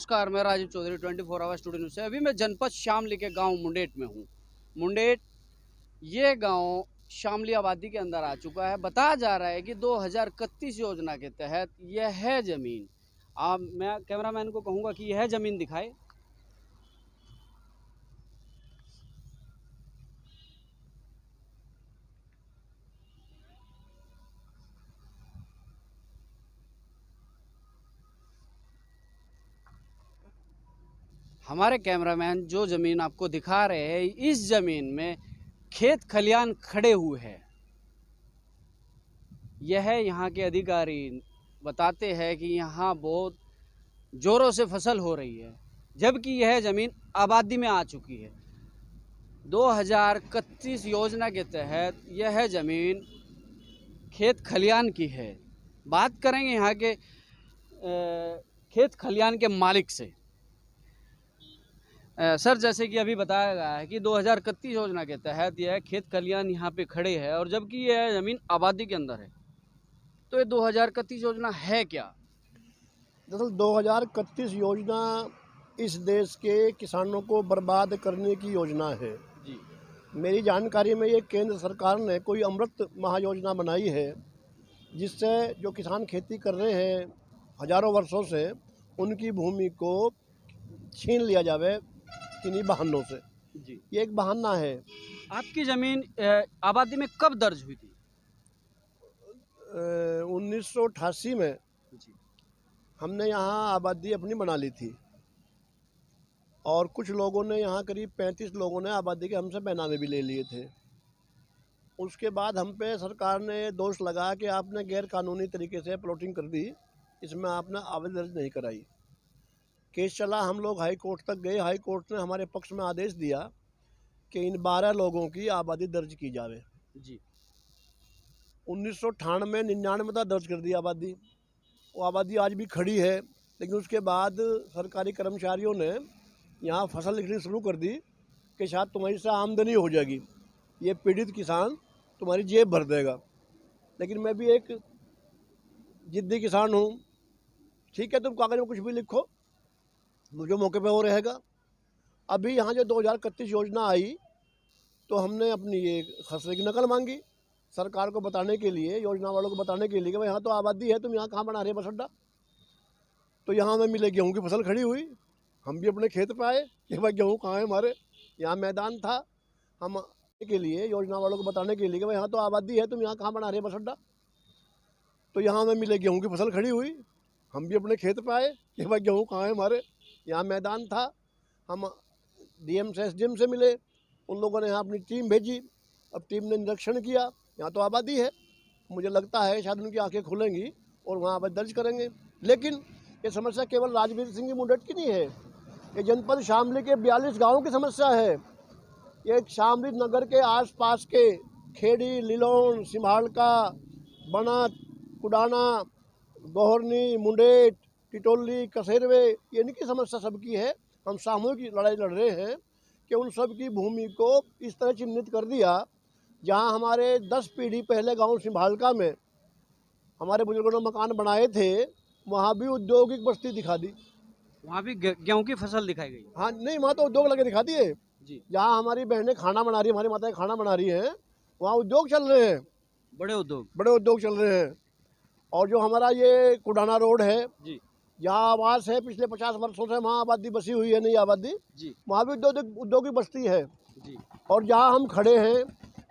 नमस्कार, मैं Rajeev Chaudhary 24 hour studio news से। अभी मैं जनपद शामली के गांव मुंडेट में हूँ। मुंडेट ये गांव शामली आबादी के अंदर आ चुका है। बताया जा रहा है कि 2031 योजना के तहत यह है ज़मीन। मैं कैमरामैन को कहूँगा कि यह ज़मीन दिखाए। हमारे कैमरामैन जो ज़मीन आपको दिखा रहे हैं, इस ज़मीन में खेत खलियान खड़े हुए हैं। यह यहाँ के अधिकारी बताते हैं कि यहाँ बहुत ज़ोरों से फसल हो रही है, जबकि यह ज़मीन आबादी में आ चुकी है। 2031 योजना के तहत यह ज़मीन खेत खलियान की है। बात करेंगे यहाँ के खेत खलियान के मालिक से। सर, जैसे कि अभी बताया गया है कि 2031 योजना के तहत यह खेत खलियान यहाँ पे खड़े है, और जबकि यह ज़मीन आबादी के अंदर है। तो ये 2031 योजना है क्या? दरअसल 2031 योजना इस देश के किसानों को बर्बाद करने की योजना है जी। मेरी जानकारी में ये केंद्र सरकार ने कोई अमृत महायोजना बनाई है, जिससे जो किसान खेती कर रहे हैं हजारों वर्षों से, उनकी भूमि को छीन लिया जावे किन्हीं बहानों से। जी। ये एक बहाना है। आपकी ज़मीन आबादी में कब दर्ज हुई थी? 1988 में जी। हमने यहाँ आबादी अपनी बना ली थी, और कुछ लोगों ने यहाँ करीब 35 लोगों ने आबादी के हमसे बैनामे भी ले लिए थे। उसके बाद हम पे सरकार ने दोष लगा कि आपने गैर कानूनी तरीके से प्लॉटिंग कर दी, इसमें आपने आवेदन दर्ज नहीं कराई। केस चला, हम लोग हाई कोर्ट तक गए। हाई कोर्ट ने हमारे पक्ष में आदेश दिया कि इन 12 लोगों की आबादी दर्ज की जावे। जी। 1998 99 तक दर्ज कर दी आबादी। वो आबादी आज भी खड़ी है, लेकिन उसके बाद सरकारी कर्मचारियों ने यहाँ फसल लिखनी शुरू कर दी कि शायद तुम्हारी से आमदनी हो जाएगी, ये पीड़ित किसान तुम्हारी जेब भर देगा। लेकिन मैं भी एक जिद्दी किसान हूँ। ठीक है, तुम कागज़ में कुछ भी लिखो, मुझे मौके पे वो रहेगा। अभी यहाँ जो 2031 योजना आई, तो हमने अपनी ये खसरे की नकल मांगी सरकार को बताने के लिए, योजना वालों को बताने के लिए कि भाई यहाँ तो आबादी है, तुम यहाँ कहाँ बना रहे बस अड्डा। तो यहाँ हमें मिले गेहूँ की फसल खड़ी हुई। हम भी अपने खेत पे आए कि भाई गेहूँ कहाँ है हमारे, यहाँ मैदान था। हम के लिए योजना वालों को बताने के लिए कि भाई यहाँ तो आबादी है, तुम यहाँ कहाँ बना रहे बस अड्डा। तो यहाँ हमें मिले गेहूँ की फसल खड़ी हुई। हम भी अपने खेत पे आए कि भाई गेहूँ कहाँ है हमारे, यहाँ मैदान था। हम डीएम से एसडीएम से मिले, उन लोगों ने यहाँ अपनी टीम भेजी। अब टीम ने निरीक्षण किया, यहाँ तो आबादी है। मुझे लगता है शायद उनकी आंखें खुलेंगी और वहाँ आबादी दर्ज करेंगे। लेकिन ये समस्या केवल राजवीर सिंह की मुंडेट की नहीं है, ये जनपद शामली के 42 गाँवों की समस्या है। ये शामली नगर के आसपास के खेड़ी, लिलोन, सिम्हाड़का, बनत, कुडाना, गोहरनी, मुंडेट, टिटोली, कसेरवे, ये इनकी समस्या सबकी है। हम सामूहिक लड़ाई लड़ रहे हैं कि उन सब की भूमि को इस तरह चिन्हित कर दिया, जहां हमारे 10 पीढ़ी पहले गांव सिम्हाड़का में हमारे बुजुर्गों ने मकान बनाए थे, वहाँ भी औद्योगिक बस्ती दिखा दी। वहाँ भी गेहूँ की फसल दिखाई गई? हाँ, नहीं, वहाँ तो उद्योग लगे दिखा दिए। जी। जहाँ हमारी बहनें खाना बना रही, हमारी माताएं खाना बना रही हैं, वहाँ उद्योग चल रहे हैं, बड़े उद्योग चल रहे हैं। और जो हमारा ये कुडाना रोड है, जी, जहाँ आवास है पिछले 50 वर्षों से, वहाँ आबादी बसी हुई है, नई आबादी, जी, वहाँ भी उद्योगिक बस्ती है। जी, और जहाँ हम खड़े हैं,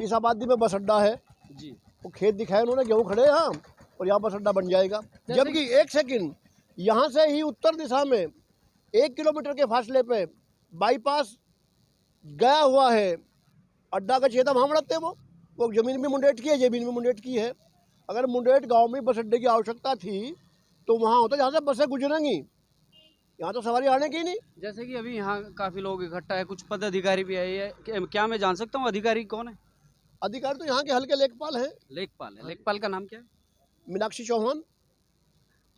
इस आबादी में बस अड्डा है। जी। वो खेत दिखाए उन्होंने, गेहूँ खड़े हैं यहाँ, और यहाँ बस अड्डा बन जाएगा। जबकि एक सेकंड, यहाँ से ही उत्तर दिशा में 1 किलोमीटर के फासले पे बाईपास गया हुआ है। अड्डा का छेदा वहाँ बढ़ाते हैं। वो ज़मीन भी मुंडेट की है, ज़मीन भी मुंडेट की है। अगर मुंडेट गांव में बस अड्डे की आवश्यकता थी तो वहाँ होता जहाँ से बसें गुजरेंगी, यहाँ तो सवारी आने की नहीं। जैसे कि अभी यहाँ काफ़ी लोग इकट्ठा है, कुछ पदाधिकारी भी आए हैं। क्या मैं जान सकता हूँ अधिकारी कौन है? अधिकारी तो यहाँ के हल्के लेखपाल हैं। लेखपाल है। लेखपाल का नाम क्या है? मीनाक्षी चौहान।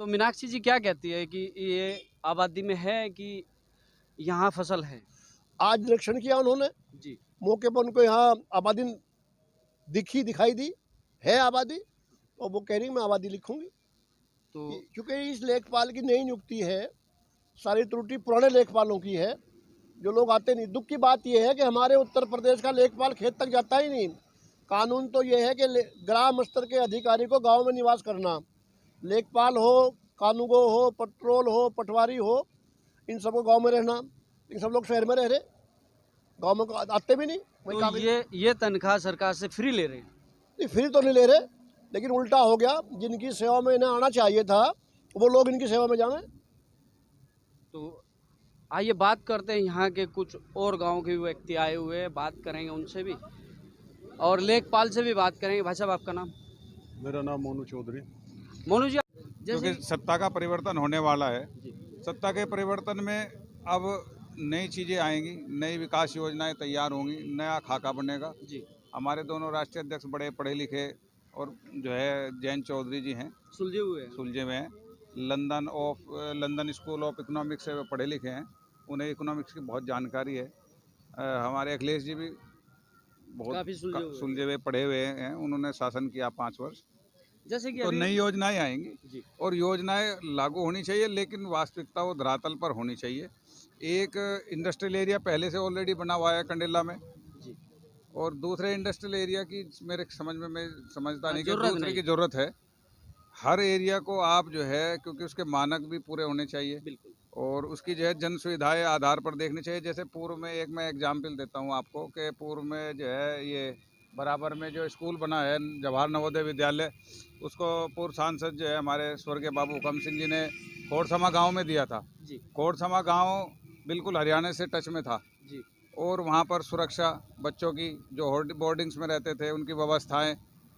तो मीनाक्षी जी क्या कहती है कि ये आबादी में है कि यहाँ फसल है? आज निरीक्षण किया उन्होंने, जी। मौके पर उनको यहाँ आबादी दिखाई दी है आबादी, और वो कह रही मैं आबादी लिखूंगी। तो क्योंकि इस लेखपाल की नई नियुक्ति है, सारी त्रुटि पुराने लेखपालों की है, जो लोग आते नहीं। दुख की बात यह है कि हमारे उत्तर प्रदेश का लेखपाल खेत तक जाता ही नहीं। कानून तो यह है कि ग्राम स्तर के अधिकारी को गांव में निवास करना, लेखपाल हो, कानूगो हो, पेट्रोल हो, पटवारी हो, इन सबको गांव में रहना। इन सब लोग शहर में रह रहे, गांव में आते भी नहीं। वही तो कागज ये तनख्वाह सरकार से फ्री ले रहे हैं। नहीं, फ्री तो नहीं ले रहे, लेकिन उल्टा हो गया, जिनकी सेवा में इन्हें आना चाहिए था वो लोग इनकी सेवा में जाए। तो आइए बात करते हैं यहाँ के कुछ और गांव के भी व्यक्ति आए हुए हैं, बात करेंगे उनसे भी और लेखपाल से भी बात करेंगे। भाई साहब, आपका नाम? मेरा नाम मोनू चौधरी। मोनू जी, क्योंकि जैसे सत्ता का परिवर्तन होने वाला है, जी सत्ता के परिवर्तन में अब नई चीज़ें आएंगी, नई विकास योजनाएं तैयार होंगी, नया खाका बनेगा। जी हमारे दोनों राष्ट्रीय अध्यक्ष बड़े पढ़े लिखे और जो है जैन चौधरी जी हैं, सुलझे हुए हैं। सुलझे हुए हैं। लंदन स्कूल ऑफ इकोनॉमिक्स से वे पढ़े लिखे हैं, उन्हें इकोनॉमिक्स की बहुत जानकारी है। हमारे अखिलेश जी भी बहुत काफी सुलझे सुलझे हुए पढ़े हुए हैं, उन्होंने शासन किया 5 वर्ष। जैसे कि तो अभी नई योजनाएं आएंगी जी और योजनाएं लागू होनी चाहिए, लेकिन वास्तविकता वो धरातल पर होनी चाहिए। एक इंडस्ट्रियल एरिया पहले से ऑलरेडी बना हुआ है कंडेला में, जी और दूसरे इंडस्ट्रियल एरिया की मेरे समझ में मैं समझता नहीं कि जरूरत दूसरे नहीं। की ज़रूरत है। हर एरिया को आप जो है, क्योंकि उसके मानक भी पूरे होने चाहिए बिल्कुल। और उसकी जो है जन सुविधाएँ आधार पर देखनी चाहिए। जैसे पूर्व में एक मैं एग्जाम्पल देता हूँ आपको कि पूर्व में जो है ये बराबर में जो स्कूल बना है जवाहर नवोदय विद्यालय, उसको पूर्व सांसद जो है हमारे स्वर्गीय बाबू हुकम सिंह जी ने कोटसमा गांव में दिया था। जी कोटसमा गांव बिल्कुल हरियाणा से टच में था जी और वहाँ पर सुरक्षा बच्चों की जो बोर्डिंग्स में रहते थे उनकी व्यवस्थाएं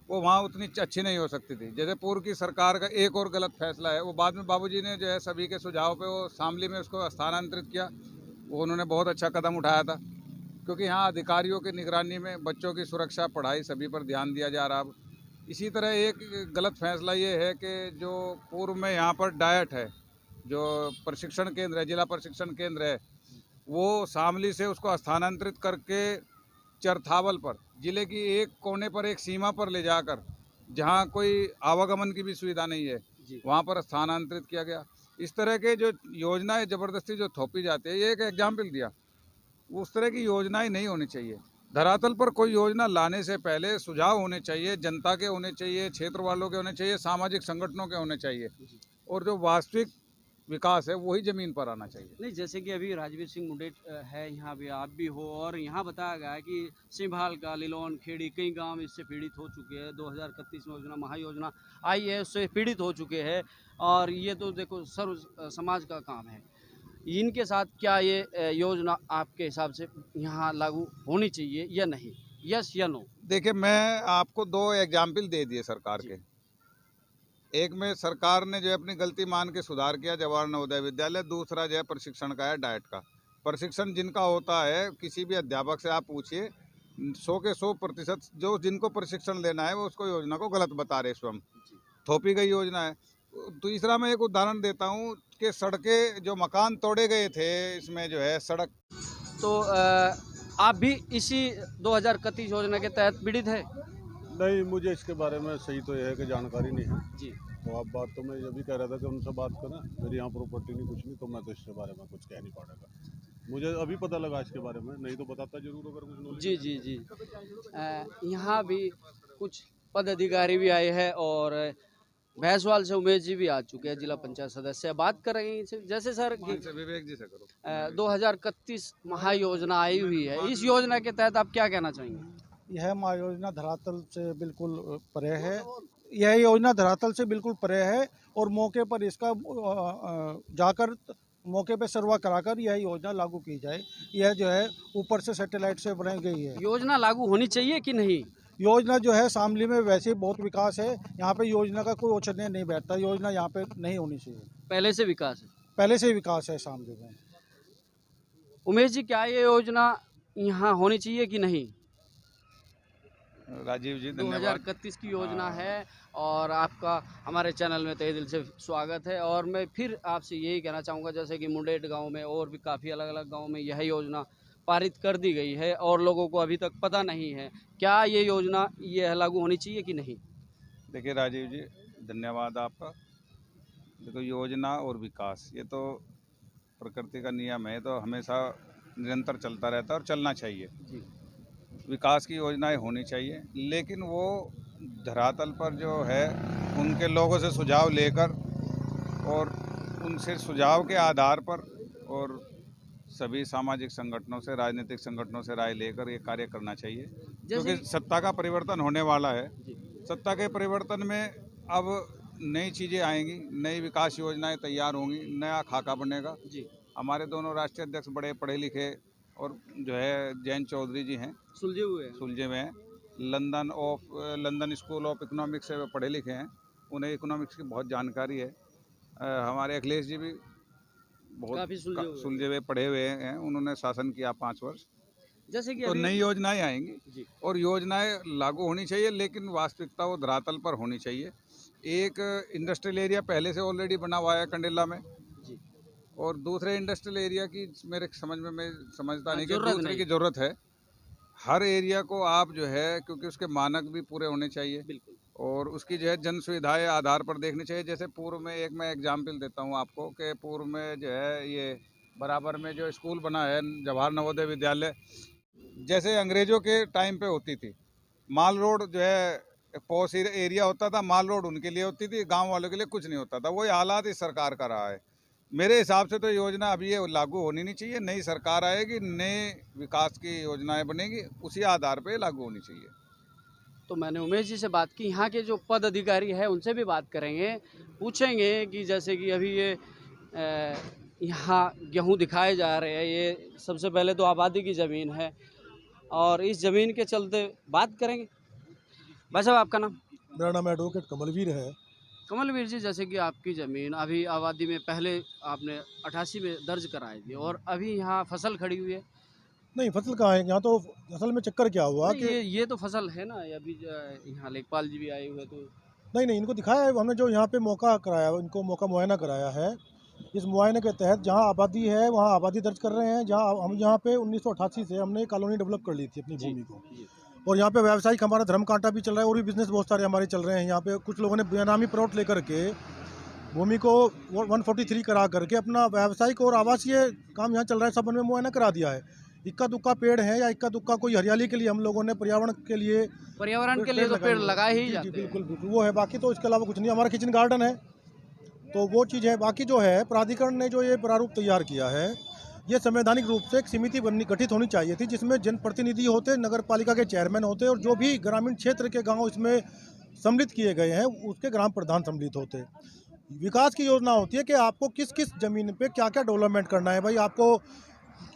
वो वहाँ उतनी अच्छी नहीं हो सकती थी। जैसे पूर्व की सरकार का एक और गलत फैसला है, वो बाद में बाबूजी ने जो है सभी के सुझाव पे वो शामली में उसको स्थानांतरित किया। वो उन्होंने बहुत अच्छा कदम उठाया था, क्योंकि यहाँ अधिकारियों की निगरानी में बच्चों की सुरक्षा, पढ़ाई सभी पर ध्यान दिया जा रहा। अब इसी तरह एक गलत फैसला ये है कि जो पूर्व में यहाँ पर डायट है, जो प्रशिक्षण केंद्र है, जिला प्रशिक्षण केंद्र है, वो शामली से उसको स्थानांतरित करके चरथावल पर, जिले की एक कोने पर, एक सीमा पर ले जाकर, जहाँ कोई आवागमन की भी सुविधा नहीं है, जी वहाँ पर स्थानांतरित किया गया। इस तरह के जो योजनाएं ज़बरदस्ती जो थोपी जाती है, ये एक एग्जाम्पल दिया। उस तरह की योजनाएं नहीं होनी चाहिए। धरातल पर कोई योजना लाने से पहले सुझाव होने चाहिए, जनता के होने चाहिए, क्षेत्र वालों के होने चाहिए, सामाजिक संगठनों के होने चाहिए, और जो वास्तविक विकास है वही ज़मीन पर आना चाहिए। नहीं, जैसे कि अभी राजवीर सिंह मुंडेट है, यहाँ भी आप भी हो और यहाँ बताया गया है कि सिंभाल का लिलोन खेड़ी कई गांव इससे पीड़ित हो चुके हैं। 2031 में योजना महायोजना आई है, उससे पीड़ित हो चुके हैं और ये तो देखो सर्व समाज का काम है। इनके साथ क्या ये योजना आपके हिसाब से यहाँ लागू होनी चाहिए या नहीं? यस या नो? देखिए, मैं आपको 2 एग्जाम्पल दे दिए सरकार के। एक में सरकार ने जो है अपनी गलती मान के सुधार किया, जवाहर नवोदय विद्यालय। दूसरा जो है प्रशिक्षण का है, डाइट का। प्रशिक्षण जिनका होता है, किसी भी अध्यापक से आप पूछिए, 100 के 100% जो जिनको प्रशिक्षण लेना है वो उसको योजना को गलत बता रहे, स्वयं थोपी गई योजना है। तीसरा मैं एक उदाहरण देता हूँ कि सड़कें, जो मकान तोड़े गए थे, इसमें जो है सड़क। तो आप भी इसी 2031 योजना के तहत पीड़ित है? नहीं, मुझे इसके बारे में सही तो यह है कि जानकारी नहीं है। जी तो आप बात तो मैं ये भी कह रहा था कि उनसे बात करें। मेरी यहाँ प्रॉपर्टी नहीं, कुछ नहीं, तो मैं तो इसके बारे में कुछ कह नहीं पाऊंगा। मुझे अभी पता लगा इसके बारे में, नहीं तो बताता जरूर अगर कुछ knowledge जी है। जी जी। यहाँ भी कुछ पदाधिकारी भी आए हैं और भैंसवाल से उमेश जी भी आ चुके हैं, जिला पंचायत सदस्य। बात करेंगे इनसे। जैसे सर कि विवेक जी से करो। 2031 महायोजना आई हुई है, इस योजना के तहत आप क्या कहना चाहेंगे? यह महायोजना धरातल से बिल्कुल परे है। यह योजना धरातल से बिल्कुल परे है और मौके पर इसका जाकर मौके पर सर्वा कराकर यह योजना लागू की जाए। यह जो है ऊपर से सैटेलाइट से बनाई गई है। योजना लागू होनी चाहिए कि नहीं? योजना जो है शामली में वैसे ही बहुत विकास है, यहाँ पे योजना का कोई औचित्य नहीं बैठता। योजना यहाँ पे नहीं होनी चाहिए, पहले से विकास है। पहले से ही विकास है शामली में। उमेश जी, क्या ये योजना यहाँ होनी चाहिए कि नहीं? राजीव जी, धन्यवाद। 2031 की योजना है और आपका हमारे चैनल में तहे दिल से स्वागत है। और मैं फिर आपसे यही कहना चाहूँगा, जैसे कि मुंडेट गांव में और भी काफ़ी अलग अलग गांव में यह योजना पारित कर दी गई है और लोगों को अभी तक पता नहीं है, क्या ये योजना ये लागू होनी चाहिए कि नहीं? देखिए राजीव जी, धन्यवाद आपका। देखो, योजना और विकास, ये तो प्रकृति का नियम है तो हमेशा निरंतर चलता रहता है और चलना चाहिए। जी। विकास की योजनाएं होनी चाहिए, लेकिन वो धरातल पर जो है उनके लोगों से सुझाव लेकर और उनसे सुझाव के आधार पर और सभी सामाजिक संगठनों से, राजनीतिक संगठनों से राय लेकर ये कार्य करना चाहिए, क्योंकि सत्ता का परिवर्तन होने वाला है। सत्ता के परिवर्तन में अब नई चीज़ें आएंगी, नई विकास योजनाएं तैयार होंगी, नया खाका बनेगा। जी। हमारे दोनों राष्ट्रीय अध्यक्ष बड़े पढ़े लिखे और जो है जयंत चौधरी जी हैं, सुलझे हुए हैं। लंदन स्कूल ऑफ इकोनॉमिक्स से वे पढ़े लिखे हैं, उन्हें इकोनॉमिक्स की बहुत जानकारी है। हमारे अखिलेश जी भी बहुत सुलझे हुए पढ़े हुए हैं, उन्होंने शासन किया 5 वर्ष। जैसे कि तो नई योजनाएं आएंगी और योजनाएं लागू होनी चाहिए, लेकिन वास्तविकता वो धरातल पर होनी चाहिए। एक इंडस्ट्रियल एरिया पहले से ऑलरेडी बना हुआ है कंडेला में, और दूसरे इंडस्ट्रियल एरिया की मेरे समझ में मैं समझता नहीं कि दूसरे की ज़रूरत है। हर एरिया को आप जो है, क्योंकि उसके मानक भी पूरे होने चाहिए, बिल्कुल, और उसकी जो है जन सुविधाएँ आधार पर देखनी चाहिए। जैसे पूर्व में एक मैं एग्जाम्पल देता हूँ आपको कि पूर्व में जो है ये बराबर में जो स्कूल बना है जवाहर नवोदय विद्यालय, जैसे अंग्रेज़ों के टाइम पे होती थी। माल रोड जो है पॉश एरिया होता था, माल रोड उनके लिए होती थी, गांव वालों के लिए कुछ नहीं होता था। वही हालात इस सरकार का रहा है। मेरे हिसाब से तो योजना अभी ये लागू होनी नहीं चाहिए। नई सरकार आएगी, नए विकास की योजनाएं बनेगी, उसी आधार पे लागू होनी चाहिए। तो मैंने उमेश जी से बात की, यहाँ के जो पद अधिकारी है उनसे भी बात करेंगे, पूछेंगे कि जैसे कि अभी ये यहाँ गेहूँ दिखाए जा रहे हैं, ये सबसे पहले तो आबादी की ज़मीन है और इस ज़मीन के चलते बात करेंगे। भाई साहब, आपका नाम? मेरा नाम एडवोकेट कमलवीर है। कमलवीर जी, जैसे कि आपकी ज़मीन अभी आबादी में पहले आपने 88 में दर्ज कराई थी और अभी यहाँ फसल खड़ी हुई है। नहीं, फसल कहाँ है यहाँ? तो असल में चक्कर क्या हुआ कि ये तो फसल है ना, अभी यहाँ लेखपाल जी भी आए हुए तो नहीं, इनको दिखाया है हमने, जो यहाँ पे मौका कराया, इनको मौका मुआयना कराया है। इस मुआयने के तहत जहाँ आबादी है वहाँ आबादी दर्ज कर रहे हैं। जहाँ हम यहाँ पे 1988 से हमने कॉलोनी डेवलप कर ली थी अपनी भूमि को, और यहाँ पे व्यावसायिक हमारा धर्म कांटा भी चल रहा है और भी बिजनेस बहुत सारे हमारे चल रहे हैं। यहाँ पे कुछ लोगों ने बेनामी प्लॉट लेकर के भूमि को 143 करा करके अपना व्यावसायिक और आवासीय काम यहाँ चल रहा है, सब में मुआयना करा दिया है। इक्का दुक्का पेड़ है या इक्का दुक्का कोई हरियाली के लिए हम लोगों ने पर्यावरण के लिए तो पेड़ लगाए ही जाते हैं। बिल्कुल वो है, बाकी तो इसके अलावा कुछ नहीं। हमारा किचन गार्डन है तो वो चीज़ है। बाकी जो है प्राधिकरण ने जो ये प्रारूप तैयार किया है, ये संवैधानिक रूप से एक समिति गठित होनी चाहिए थी, जिसमें जनप्रतिनिधि होते, नगर पालिका के चेयरमैन होते, और जो भी ग्रामीण क्षेत्र के गांव इसमें सम्मिलित किए गए हैं उसके ग्राम प्रधान सम्मिलित होते। विकास की योजना होती है कि आपको किस किस ज़मीन पे क्या क्या डेवलपमेंट करना है। भाई आपको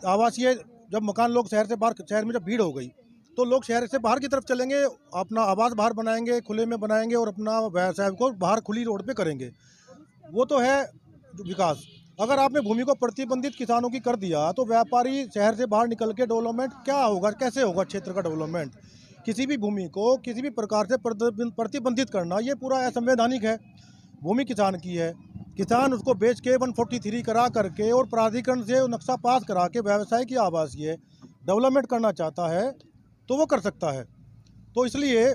आवासीय, जब मकान लोग शहर से बाहर, शहर में जब भीड़ हो गई तो लोग शहर से बाहर की तरफ चलेंगे, अपना आवास बाहर बनाएंगे, खुले में बनाएंगे और अपना व्यवसाय को बाहर खुली रोड पे करेंगे। वो तो है विकास। अगर आपने भूमि को प्रतिबंधित किसानों की कर दिया तो व्यापारी शहर से बाहर निकल के डेवलपमेंट क्या होगा, कैसे होगा क्षेत्र का डेवलपमेंट? किसी भी भूमि को किसी भी प्रकार से प्रतिबंधित करना ये पूरा असंवैधानिक है। भूमि किसान की है, किसान उसको बेच के 143 करा करके और प्राधिकरण से नक्शा पास करा के व्यवसाय की आवासीय डेवलपमेंट करना चाहता है तो वो कर सकता है। तो इसलिए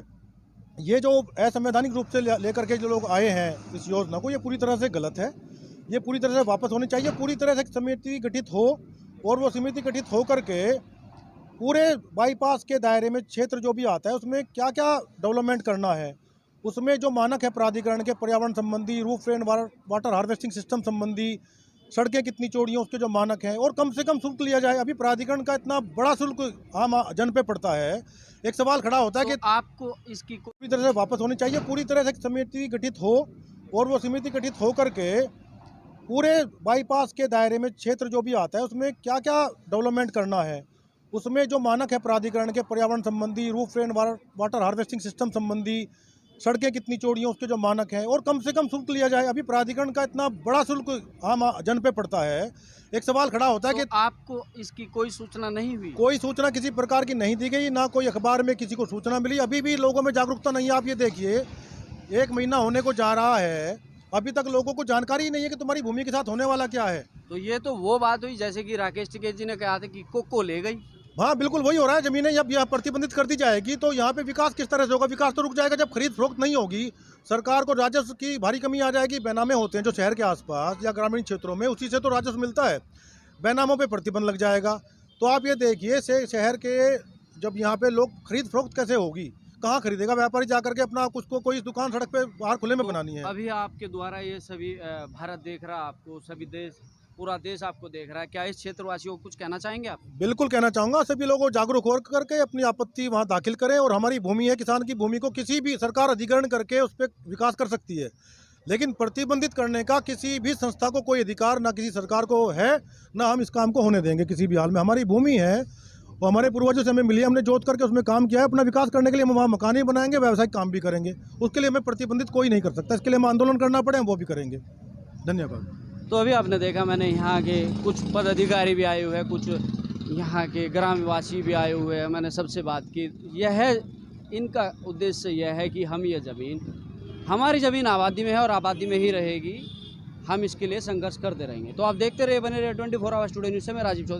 ये जो असंवैधानिक रूप से लेकर के जो लोग आए हैं इस योजना को, ये पूरी तरह से गलत है। ये पूरी तरह से वापस होनी चाहिए। पूरी तरह से एक समिति गठित हो और वो समिति गठित हो करके पूरे बाईपास के दायरे में क्षेत्र जो भी आता है उसमें क्या क्या डेवलपमेंट करना है, उसमें जो मानक है प्राधिकरण के पर्यावरण संबंधी, roof rain water harvesting system संबंधी, सड़कें कितनी चौड़ी हैं उसके जो मानक हैं, और कम से कम शुल्क लिया जाए। अभी प्राधिकरण का इतना बड़ा शुल्क आम जन पे पड़ता है। एक सवाल खड़ा होता है कि आपको इसकी पूरी तरह से वापस होनी चाहिए। पूरी तरह से एक समिति गठित हो और वो समिति गठित हो करके पूरे बाईपास के दायरे में क्षेत्र जो भी आता है उसमें क्या क्या डेवलपमेंट करना है, उसमें जो मानक है प्राधिकरण के पर्यावरण संबंधी, roof rain water harvesting system संबंधी, सड़कें कितनी चौड़ी हैं उसके जो मानक हैं, और कम से कम शुल्क लिया जाए। अभी प्राधिकरण का इतना बड़ा शुल्क आम जन पे पड़ता है। एक सवाल खड़ा होता है कि आपको इसकी कोई सूचना नहीं हुई? कोई सूचना किसी प्रकार की नहीं दी गई, ना कोई अखबार में किसी को सूचना मिली। अभी भी लोगों में जागरूकता नहीं है। आप ये देखिए, 1 महीना होने को जा रहा है, अभी तक लोगों को जानकारी ही नहीं है कि तुम्हारी भूमि के साथ होने वाला क्या है। तो ये तो वो बात हुई जैसे कि राकेश टिकैत जी ने कहा था कि कोको ले गई। हाँ बिल्कुल वही हो रहा है। ज़मीनें जब यहाँ प्रतिबंधित कर दी जाएगी तो यहाँ पे विकास किस तरह से होगा? विकास तो रुक जाएगा जब खरीद फरोख्त नहीं होगी। सरकार को राजस्व की भारी कमी आ जाएगी। बैनामे होते हैं जो शहर के आसपास या ग्रामीण क्षेत्रों में, उसी से तो राजस्व मिलता है। बैनामों पे प्रतिबंध लग जाएगा। तो आप ये देखिए शहर के जब यहाँ पे लोग खरीद फरोख्त कैसे होगी? कहाँ खरीदेगा? व्यापारी जाकर के अपना कुछ को कोई दुकान सड़क पे बाहर खुले में बनानी है। अभी आपके द्वारा ये सभी भारत देख रहा है आपको, सभी देश, पूरा देश आपको देख रहा है। क्या इस क्षेत्रवासियों को कुछ कहना चाहेंगे आप? बिल्कुल कहना चाहूँगा, सभी लोगों को जागरूक हो करके अपनी आपत्ति वहाँ दाखिल करें। और हमारी भूमि है, किसान की भूमि को किसी भी सरकार अधिग्रहण करके उस पर विकास कर सकती है, लेकिन प्रतिबंधित करने का किसी भी संस्था को कोई अधिकार ना किसी सरकार को है, ना हम इस काम को होने देंगे किसी भी हाल में। हमारी भूमि है और हमारे पूर्वजों से हमें मिली, हमने जोत करके उसमें काम किया है। अपना विकास करने के लिए हम वहाँ मकान ही बनाएंगे, व्यावसायिक काम भी करेंगे। उसके लिए हमें प्रतिबंधित कोई नहीं कर सकता। इसके लिए हम आंदोलन करना पड़े, हम वो भी करेंगे। धन्यवाद। तो अभी आपने देखा, मैंने यहाँ के कुछ पदाधिकारी भी आए हुए हैं, कुछ यहाँ के ग्रामवासी भी आए हुए हैं। मैंने सबसे बात की। यह इनका उद्देश्य यह है कि हम ये ज़मीन, हमारी ज़मीन आबादी में है और आबादी में ही रहेगी। हम इसके लिए संघर्ष करते रहेंगे। तो आप देखते रहिए, बने रहिए 24 आवर स्टूडियो न्यूज़ से। मैं राजीव चौधरी।